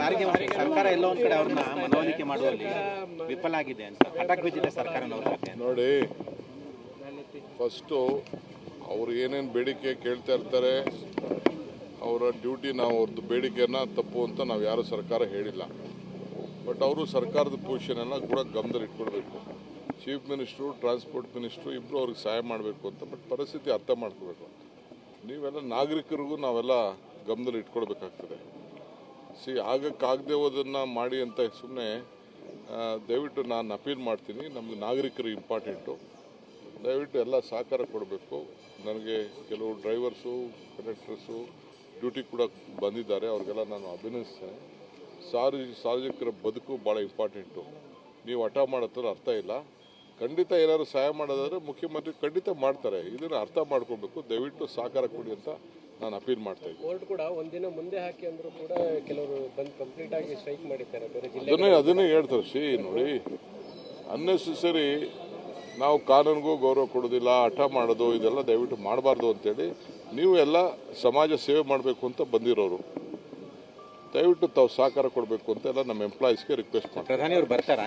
ಸಾರಿಗೆ ಸರ್ಕಾರ ಎಲ್ಲೋ ಒಂದ್ ಕಡೆ ಅವ್ರನ್ನ ಮನವೊಲಿಕೆ ಮಾಡುವಲ್ಲಿ ವಿಫಲ ಆಗಿದೆ ಅಂತ ಹಠಕ್ ಬಿದ್ದಿದೆ ಸರ್ಕಾರ. ನೋಡಿ, ಫಸ್ಟು ಅವ್ರು ಏನೇನು ಬೇಡಿಕೆ ಕೇಳ್ತಾ ಇರ್ತಾರೆ, ಅವರ ಡ್ಯೂಟಿ, ನಾವು ಅವ್ರದ್ದು ಬೇಡಿಕೆಯನ್ನು ತಪ್ಪು ಅಂತ ನಾವು ಯಾರು ಸರ್ಕಾರ ಹೇಳಿಲ್ಲ. ಬಟ್ ಅವರು ಸರ್ಕಾರದ ಪೊಸಿಷನೆಲ್ಲ ಕೂಡ ಗಮನದಲ್ಲಿ ಇಟ್ಕೊಳ್ಬೇಕು. ಚೀಫ್ ಮಿನಿಸ್ಟ್ರು, ಟ್ರಾನ್ಸ್ಪೋರ್ಟ್ ಮಿನಿಸ್ಟ್ರು ಇಬ್ಬರು ಅವ್ರಿಗೆ ಸಹಾಯ ಮಾಡಬೇಕು ಅಂತ. ಬಟ್ ಪರಿಸ್ಥಿತಿ ಅರ್ಥ ಮಾಡ್ಕೋಬೇಕು. ನೀವೆಲ್ಲ ನಾಗರಿಕರಿಗೂ ನಾವೆಲ್ಲ ಗಮನದಲ್ಲಿ ಇಟ್ಕೊಳ್ಬೇಕಾಗ್ತದೆ. ಆಗಕ್ಕಾಗದೆ ಹೋದನ್ನು ಮಾಡಿ ಅಂತ ಸುಮ್ಮನೆ ದಯವಿಟ್ಟು ನಾನು ಅಪೀಲ್ ಮಾಡ್ತೀನಿ. ನಮಗೆ ನಾಗರಿಕರು ಇಂಪಾರ್ಟೆಂಟು. ದಯವಿಟ್ಟು ಎಲ್ಲ ಸಹಕಾರ ಕೊಡಬೇಕು. ನನಗೆ ಕೆಲವು ಡ್ರೈವರ್ಸು, ಕಂಡಕ್ಟರ್ಸು ಡ್ಯೂಟಿ ಕೂಡ ಬಂದಿದ್ದಾರೆ. ಅವ್ರಿಗೆಲ್ಲ ನಾನು ಅಭಿನಂದಿಸ್ತೇನೆ. ಸಾರ್ವಜನಿಕರ ಬದುಕು ಭಾಳ ಇಂಪಾರ್ಟೆಂಟು. ನೀವು ಹಠ ಮಾಡೋದ್ರ ಅರ್ಥ ಇಲ್ಲ. ಖಂಡಿತ ಏನಾದ್ರು ಸಹಾಯ ಮಾಡೋದಾದ್ರೆ ಮುಖ್ಯಮಂತ್ರಿ ಖಂಡಿತ ಮಾಡ್ತಾರೆ. ಇದನ್ನು ಅರ್ಥ ಮಾಡ್ಕೊಳ್ಬೇಕು. ದಯವಿಟ್ಟು ಸಹಕಾರ ಕೊಡಿ ಅಂತ ನಾನು ಅಪೀಲ್ ಮಾಡ್ತಾ ಇದ್ದೀನಿ. ಕೋರ್ಟ್ ಕೂಡ ಒಂದಿನ ಮುಂದೆ ಹಾಕಿ ಅಂದರೂ ಕೂಡ ಕೆಲವರು ಬಂದು ಕಂಪ್ಲೀಟ್ ಆಗಿ ಸ್ಟ್ರೈಕ್ ಮಾಡಿದ್ದಾರೆ ಬೇರೆ ಜಿಲ್ಲೆ. ಅದನ್ನೇ ಹೇಳ್ತಾರೆ. ನೋಡಿ, ಅನ್ನೆಸೆಸರಿ ನಾವು ಕಾನೂನಿಗೂ ಗೌರವ ಕೊಡೋದಿಲ್ಲ, ಹಠ ಮಾಡೋದು ಇದೆಲ್ಲ ದಯವಿಟ್ಟು ಮಾಡಬಾರ್ದು ಅಂತೇಳಿ ನೀವು ಎಲ್ಲ ಸಮಾಜ ಸೇವೆ ಮಾಡಬೇಕು ಅಂತ ಬಂದಿರೋರು. ದಯವಿಟ್ಟು ತಾವು ಸಹಕಾರ ಕೊಡಬೇಕು ಅಂತ ಎಲ್ಲ ನಮ್ಮ ಎಂಪ್ಲಾಯೀಸ್ಗೆ ರಿಕ್ವೆಸ್ಟ್ ಮಾಡ್ತಾರೆ. ಪ್ರಧಾನಿ ಅವರು ಬರ್ತಾರಾ?